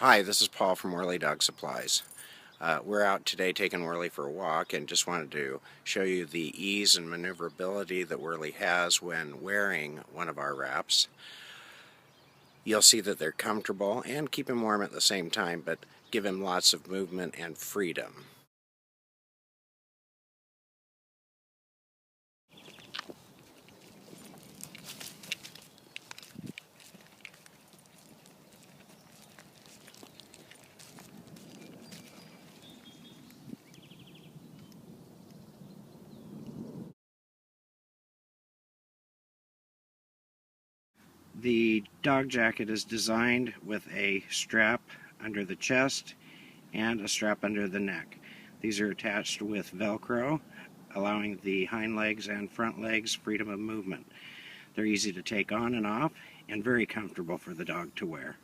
Hi, this is Paul from Whirly Dog Supplies. We're out today taking Whirly for a walk and just wanted to show you the ease and maneuverability that Whirly has when wearing one of our wraps. You'll see that they're comfortable and keep him warm at the same time, but give him lots of movement and freedom. The dog jacket is designed with a strap under the chest and a strap under the neck. These are attached with Velcro, allowing the hind legs and front legs freedom of movement. They're easy to take on and off and very comfortable for the dog to wear.